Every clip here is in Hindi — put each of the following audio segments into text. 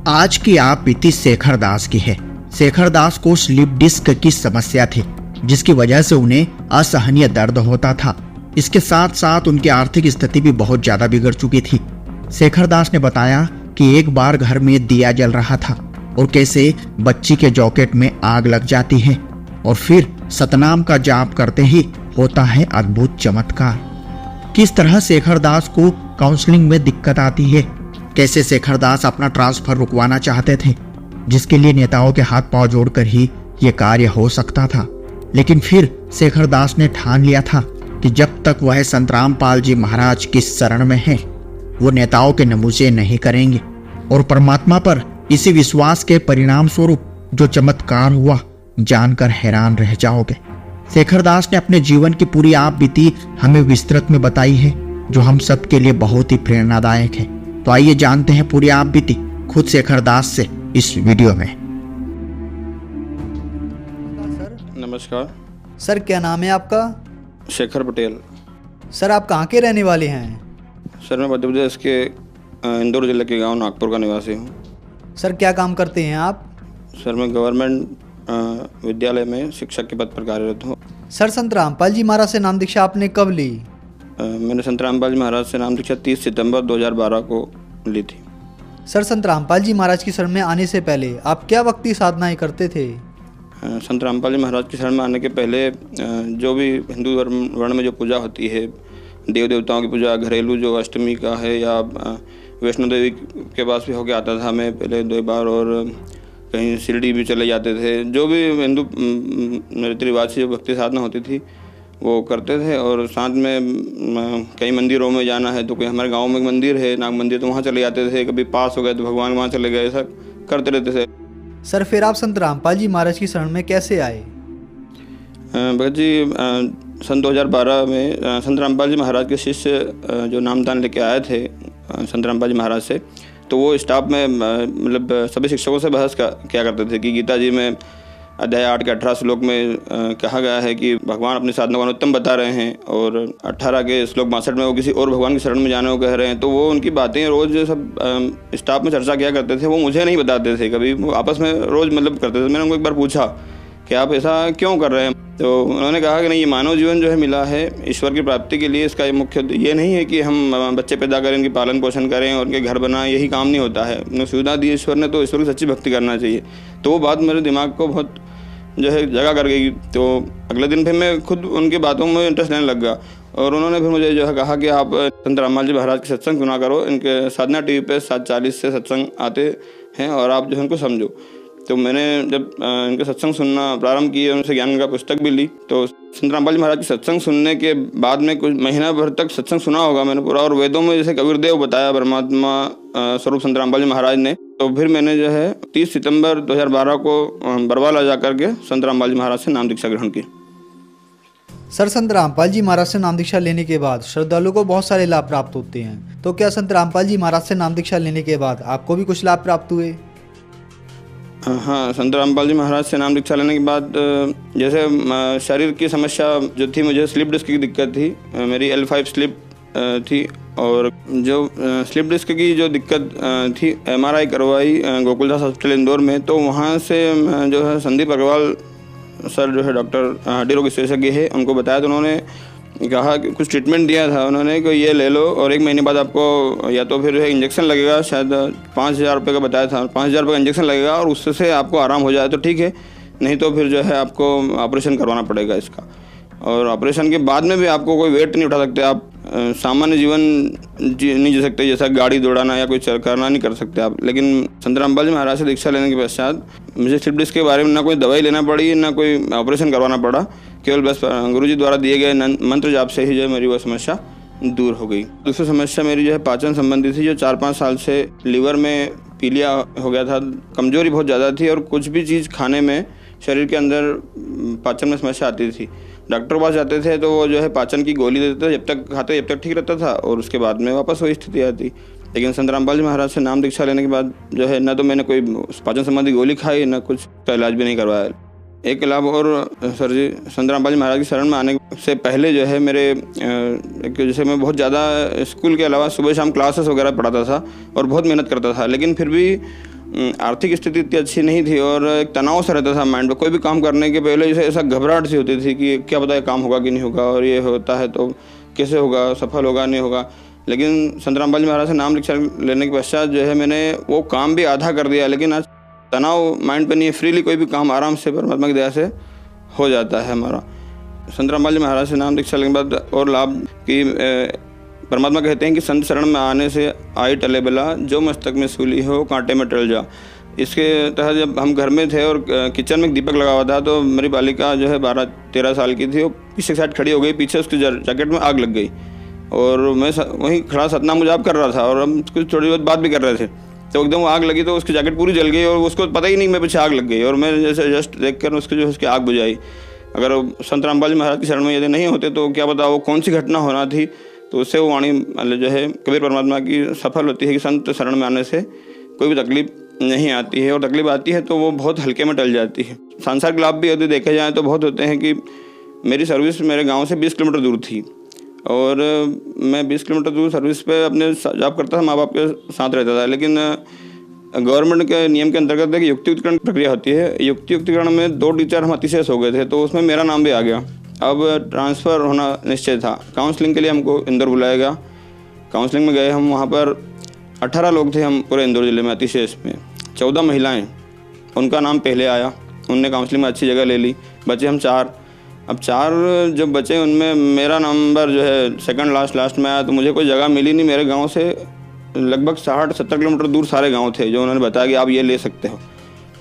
आज की आप बीती शेखर दास की है। शेखर दास को स्लिप डिस्क की समस्या थी, जिसकी वजह से उन्हें असहनीय दर्द होता था। इसके साथ साथ उनकी आर्थिक स्थिति भी बहुत ज्यादा बिगड़ चुकी थी। शेखर दास ने बताया कि एक बार घर में दिया जल रहा था और कैसे बच्ची के जॉकेट में आग लग जाती है और फिर सतनाम का जाप करते ही होता है अद्भुत चमत्कार। किस तरह शेखर दास को काउंसलिंग में दिक्कत आती है, कैसे शेखर दास अपना ट्रांसफर रुकवाना चाहते थे, जिसके लिए नेताओं के हाथ पांव जोड़कर ही ये कार्य हो सकता था। लेकिन फिर शेखर दास ने ठान लिया था कि जब तक वह संत रामपाल जी महाराज की शरण में है, वो नेताओं के नमूजे नहीं करेंगे। और परमात्मा पर इसी विश्वास के परिणाम स्वरूप जो चमत्कार हुआ, जानकर हैरान रह जाओगे। शेखर दास ने अपने जीवन की पूरी आप बीती हमें विस्तृत में बताई है, जो हम सब के लिए बहुत ही प्रेरणादायक है। तो आइए जानते हैं पूरी आप बीती खुद शेखर दास से इस वीडियो में। नमस्कार सर, क्या नाम है आपका? शेखर पटेल। सर, आप कहाँ के रहने वाले हैं? सर, मैं मध्य प्रदेश के इंदौर जिले के गांव नागपुर का निवासी हूँ। सर, क्या काम करते हैं आप? सर, मैं गवर्नमेंट विद्यालय में शिक्षक के पद पर कार्यरत हूँ। सर, संत रामपाल जी महाराज से नाम दीक्षा आपने कब ली? मैंने संत रामपाल जी महाराज से नाम दीक्षा 30 सितंबर 2012 को ली थी। सर, संत रामपाल जी महाराज की शरण में आने से पहले आप क्या भक्ति साधनाएं करते थे? संत रामपाल जी महाराज की शरण में आने के पहले जो भी हिंदू वर्ण में जो पूजा होती है, देव देवताओं की पूजा, घरेलू जो अष्टमी का है या वैष्णो देवी के पास भी होके आता था मैं पहले 2 बार, और कहीं शिरडी भी चले जाते थे। जो भी हिंदू रीति रिवाज से जो भक्ति साधना होती थी वो करते थे। और साथ में कई मंदिरों में जाना है तो कोई हमारे गांव में मंदिर है नाग मंदिर, तो वहाँ चले जाते थे। कभी पास हो गए तो भगवान वहाँ चले गए, ऐसा करते रहते थे। सर, फिर आप संत रामपाल जी महाराज की शरण में कैसे आए? भगत जी, सन 2012 में संत रामपाल जी महाराज के शिष्य जो नामदान लेके आए थे संत रामपाल जी महाराज से, तो वो स्टाफ में मतलब सभी शिक्षकों से बहस क्या करते थे कि गीता जी में अध्याय 8 के 18 श्लोक में कहा गया है कि भगवान अपनी साधना को अनुत्तम बता रहे हैं, और 18 के श्लोक 62 में वो किसी और भगवान की शरण में जाने को कह रहे हैं। तो वो उनकी बातें रोज़ सब स्टाफ में चर्चा किया करते थे। वो मुझे नहीं बताते थे, कभी वो आपस में रोज़ मतलब करते थे। मैंने उनको एक बार पूछा कि आप ऐसा क्यों कर रहे हैं, तो उन्होंने कहा कि नहीं, ये मानव जीवन जो है मिला है ईश्वर की प्राप्ति के लिए। इसका मुख्य ये नहीं है कि हम बच्चे पैदा करें, उनकी पालन पोषण करें और उनके घर बनाएं, यही काम नहीं होता है। उन्हें सुविधा दी ईश्वर ने, तो ईश्वर की सच्ची भक्ति करना चाहिए। तो वो बात मेरे दिमाग को बहुत जो है जगह कर गई। तो अगले दिन फिर मैं खुद उनकी बातों में इंटरेस्ट लेने लग गया, और उन्होंने फिर मुझे जो है कहा कि आप संत रामपाल जी महाराज के सत्संग सुना करो। इनके साधना टीवी पे 7:40 से सत्संग आते हैं और आप जो है उनको समझो। तो मैंने जब इनके सत्संग सुनना प्रारंभ किए, उनसे ज्ञान का पुस्तक भी ली। तो संत रामपाल जी महाराज के सत्संग सुनने के बाद में कुछ महीना भर तक सत्संग सुना होगा मैंने पूरा, और वेदों में जैसे कबीरदेव बताया परमात्मा स्वरूप संत रामपाल जी महाराज ने। तो फिर मैंने जो है 30 सितंबर 2012 को बरवाला जा करके संत रामपाल जी महाराज से नाम दीक्षा ग्रहण की। सर, संत रामपाल जी महाराज से नाम दीक्षा लेने के बाद श्रद्धालुओं को बहुत सारे लाभ प्राप्त होते हैं, तो क्या संत रामपाल जी महाराज से नाम दीक्षा लेने के बाद आपको भी कुछ लाभ प्राप्त हुए? हाँ, संत रामपाल जी महाराज से नाम दीक्षा लेने के बाद जैसे शरीर की समस्या जो थी, मुझे स्लिप डिस्क की दिक्कत थी, मेरी L5 स्लिप थी। और जो स्लिप डिस्क की जो दिक्कत थी, MRI करवाई गोकुलदास हॉस्पिटल इंदौर में। तो वहाँ से जो है संदीप अग्रवाल सर जो है डॉक्टर हड्डी रोग विशेषज्ञ है, उनको बताया। तो उन्होंने कहा कि कुछ ट्रीटमेंट दिया था उन्होंने कि ये ले लो, और 1 महीने बाद आपको या तो फिर इंजेक्शन लगेगा, शायद 5,000 रुपये का बताया था, 5,000 रुपये का इंजेक्शन लगेगा, और उससे आपको आराम हो जाए तो ठीक है, नहीं तो फिर जो है आपको ऑपरेशन करवाना पड़ेगा इसका। और ऑपरेशन के बाद में भी आपको कोई वेट नहीं उठा सकते, आप सामान्य जीवन नहीं जी सकते, जैसा गाड़ी दौड़ाना या कोई करना नहीं कर सकते आप। लेकिन संत रामपाल जी महाराज से दीक्षा लेने के पश्चात मुझे स्लिप डिस्क के बारे में ना कोई दवाई लेना पड़ी, ना कोई ऑपरेशन करवाना पड़ा। केवल बस गुरुजी द्वारा दिए गए मंत्र जाप से ही जो है मेरी वो समस्या दूर हो गई। दूसरी समस्या मेरी जो है पाचन संबंधी थी, जो 4-5 साल से लीवर में पीलिया हो गया था, कमजोरी बहुत ज़्यादा थी, और कुछ भी चीज़ खाने में शरीर के अंदर पाचन में समस्या आती थी। डॉक्टर के पास जाते थे तो वो जो है पाचन की गोली देते थे, जब तक खाते जब तक ठीक रहता था, और उसके बाद में वापस वही स्थिति आती। लेकिन संत रामपाल जी महाराज से नाम दीक्षा लेने के बाद जो है ना तो मैंने कोई पाचन संबंधी गोली खाई, ना कुछ का इलाज भी नहीं करवाया। एक लाभ और सर जी, संत रामपाल जी महाराज की शरण में आने से पहले जो है मेरे जैसे मैं बहुत ज़्यादा स्कूल के अलावा सुबह शाम क्लासेस वगैरह पढ़ाता था और बहुत मेहनत करता था, लेकिन फिर भी आर्थिक स्थिति इतनी अच्छी नहीं थी और एक तनाव सा रहता था माइंड पे। कोई भी काम करने के पहले जैसे ऐसा घबराहट सी होती थी कि क्या पता है काम होगा कि नहीं होगा, और ये होता है तो कैसे होगा, सफल होगा नहीं होगा। लेकिन संत रामपाल जी महाराज से नाम दीक्षा लेने के पश्चात जो है मैंने वो काम भी आधा कर दिया, लेकिन आज तनाव माइंड पे नहीं है, फ्रीली कोई भी काम आराम से परमात्मा की दया से हो जाता है हमारा। संत रामपाल जी महाराज से नाम दीक्षा लेने के बाद और लाभ कि परमात्मा कहते हैं कि संत शरण में आने से आई टले बला, जो मस्तक में सूली हो कांटे में टल जा। इसके तहत जब हम घर में थे और किचन में एक दीपक लगा हुआ था, तो मेरी बालिका जो है 12-13 साल की थी, वो पीछे साइड खड़ी हो गई, पीछे उसकी जैकेट में आग लग गई और मैं वहीं खड़ा सतनाम जाप कर रहा था और हम कुछ थोड़ी बहुत बात भी कर रहे थे, तो एकदम आग लगी तो उसकी जैकेट पूरी जल गई और उसको पता ही नहीं मेरे पीछे आग लग गई और मैं जैसे जस्ट देख कर उसकी आग बुझाई। अगर संत रामपाल जी महाराज की शरण में यदि नहीं होते तो क्या पता वो कौन सी घटना होना थी। तो उससे वो वाणी जो है कबीर परमात्मा की सफल होती है कि संत शरण में आने से कोई भी तकलीफ नहीं आती है, और तकलीफ आती है तो वो बहुत हल्के में टल जाती है। सांसारिक लाभ भी यदि देखे जाएँ तो बहुत होते हैं कि मेरी सर्विस मेरे गाँव से 20 किलोमीटर दूर थी और मैं 20 किलोमीटर दूर सर्विस पे अपने जॉब करता था, माँ बाप के साथ रहता था। लेकिन गवर्नमेंट के नियम के अंतर्गत एक युक्तियुक्तिकरण प्रक्रिया होती है। युक्तियुक्तिकरण में 2 टीचर हम अतिशेष हो गए थे, तो उसमें मेरा नाम भी आ गया। अब ट्रांसफ़र होना निश्चय था। काउंसलिंग के लिए हमको इंदौर बुलाया गया। काउंसलिंग में गए हम, वहाँ पर 18 लोग थे हम पूरे इंदौर ज़िले में, अतिशेष में 14 महिलाएँ, उनका नाम पहले आया, उनने काउंसलिंग में अच्छी जगह ले ली। बचे हम 4। अब 4 जब बचे उनमें मेरा नंबर जो है सेकंड लास्ट में आया, तो मुझे कोई जगह मिली नहीं। मेरे गांव से लगभग 60-70 किलोमीटर दूर सारे गांव थे जो उन्होंने बताया कि आप ये ले सकते हो।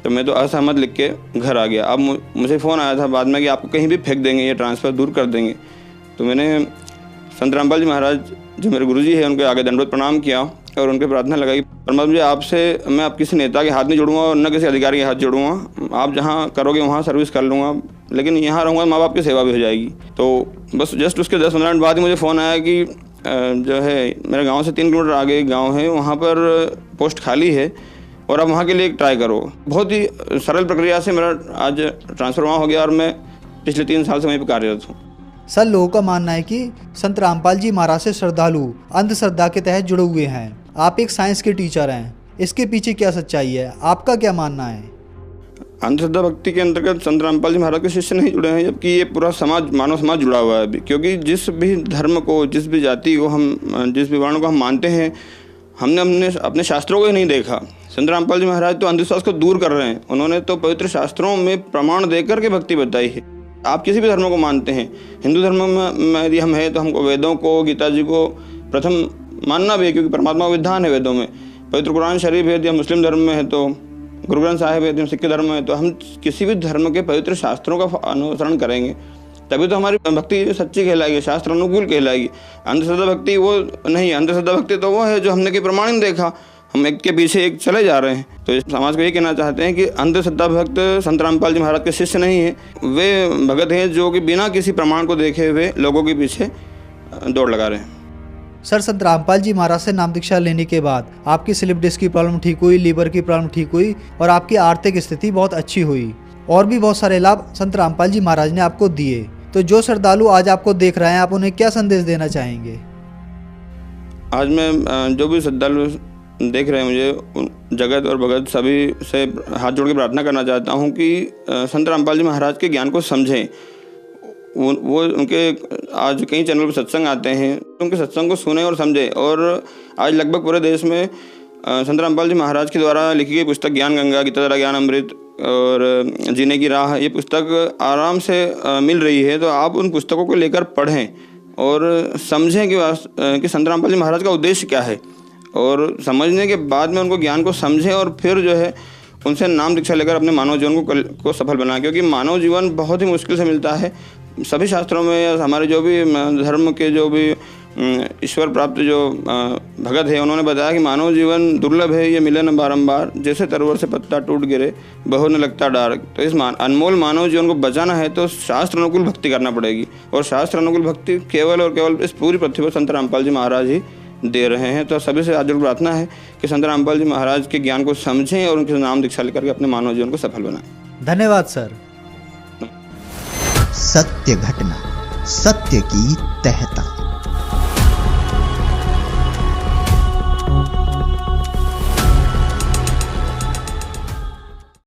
तो मैं तो असहमत लिख के घर आ गया। अब मुझे फ़ोन आया था बाद में कि आपको कहीं भी फेंक देंगे, ये ट्रांसफ़र दूर कर देंगे। तो मैंने संत रामपाल जी महाराज जो मेरे गुरुजी हैं उनके आगे दंडवत प्रणाम किया और उनके प्रार्थना लगाई, परमात्मा जी आपसे मैं अब किसी नेता के हाथ नहीं जोड़ूंगा और न किसी अधिकारी के हाथ जोड़ूंगा। आप जहाँ करोगे वहाँ सर्विस कर लूँगा, लेकिन यहाँ रहूँगा माँ बाप की सेवा भी हो जाएगी। तो बस जस्ट उसके 10-15 मिनट बाद ही मुझे फ़ोन आया कि जो है मेरे गांव से 3 किलोमीटर आगे एक गाँव है, वहाँ पर पोस्ट खाली है और आप वहाँ के लिए ट्राई करो। बहुत ही सरल प्रक्रिया से मेरा आज ट्रांसफ़र वहाँ हो गया और मैं पिछले 3 साल से वहीं पर कार्यरत हूँ। सर, लोगों का मानना है कि संत रामपाल जी महाराज से श्रद्धालु अंधश्रद्धा के तहत जुड़े हुए हैं। आप एक साइंस के टीचर हैं, इसके पीछे क्या सच्चाई है, आपका क्या मानना है? अंधश्रद्धा भक्ति के अंतर्गत संत रामपाल जी महाराज के शिष्य नहीं जुड़े हैं, जबकि ये पूरा समाज, मानव समाज जुड़ा हुआ है अभी। क्योंकि जिस भी धर्म को, जिस भी जाति को हम, जिस भी वर्ण को हम मानते हैं, हमने अपने शास्त्रों को ही नहीं देखा। संत रामपाल जी महाराज तो अंधविश्वास को दूर कर रहे हैं। उन्होंने तो पवित्र शास्त्रों में प्रमाण देकर के भक्ति बताई है। आप किसी भी धर्म को मानते हैं, हिंदू धर्म में यदि हम हैं तो हमको वेदों को, गीता जी को प्रथम मानना भी है, क्योंकि परमात्मा का विधान है वेदों में। पवित्र कुरान शरीफ है, यदि हम मुस्लिम धर्म में है तो गुरु ग्रंथ साहिब है, यदि हम सिख धर्म में है तो हम किसी भी धर्म के पवित्र शास्त्रों का अनुसरण करेंगे, तभी तो हमारी भक्ति सच्ची कहलाएगी, शास्त्र अनुकूल कहलाएगी। अंधश्रद्धा भक्ति वो नहीं। अंधश्रद्धा भक्ति तो वो है जो हमने कोई प्रमाण नहीं देखा, हम एक के पीछे एक चले जा रहे हैं। तो इस समाज को ये कहना चाहते हैं कि अंधश्रद्धा भक्त संत रामपाल जी महाराज के शिष्य नहीं है, वे भगत हैं जो कि बिना किसी प्रमाण को देखे हुए लोगों के पीछे दौड़ लगा रहे हैं। सर, संत रामपाल जी महाराज से नाम दीक्षा लेने के बाद आपकी स्लिप डिस्क की प्रॉब्लम ठीक हुई, लीवर की प्रॉब्लम ठीक हुई और आपकी आर्थिक स्थिति बहुत अच्छी हुई और भी बहुत सारे लाभ संत रामपाल जी महाराज ने आपको दिए। तो जो श्रद्धालु आज आपको देख रहे हैं, आप उन्हें क्या संदेश देना चाहेंगे? आज मैं जो भी श्रद्धालु देख रहे हैं, मुझे जगत और भगत सभी से हाथ जोड़ के प्रार्थना करना चाहता हूँ कि संत रामपाल जी महाराज के ज्ञान को समझें। वो उनके आज कई चैनल पर सत्संग आते हैं, उनके सत्संग को सुने और समझें। और आज लगभग पूरे देश में संत रामपाल जी महाराज के द्वारा लिखी गई पुस्तक ज्ञान गंगा, गीताधारा ज्ञान अमृत और जीने की राह, ये पुस्तक आराम से मिल रही है। तो आप उन पुस्तकों को लेकर पढ़ें और समझें कि संत रामपाल जी महाराज का उद्देश्य क्या है, और समझने के बाद में उनको ज्ञान को समझें और फिर जो है उनसे नाम दीक्षा लेकर अपने मानव जीवन को सफल बनाएं। क्योंकि मानव जीवन बहुत ही मुश्किल से मिलता है। सभी शास्त्रों में या हमारे जो भी धर्म के जो भी ईश्वर प्राप्त जो भगत है, उन्होंने बताया कि मानव जीवन दुर्लभ है, ये मिले न बारंबार, जैसे तरवर से पत्ता टूट गिरे बहु न लगता डार। तो इस अनमोल मानव जीवन को बचाना है तो शास्त्र अनुकूल भक्ति करना पड़ेगी, और शास्त्र अनुकूल भक्ति केवल और केवल इस पूरी पृथ्वी पर संत रामपाल जी महाराज ही दे रहे हैं। तो सभी से आज प्रार्थना है कि संत रामपाल जी महाराज के ज्ञान को समझें और उनके नाम दीक्षा लेकर के अपने मानव जीवन को सफल बनाएं। धन्यवाद सर। सत्य घटना, सत्य की तहता।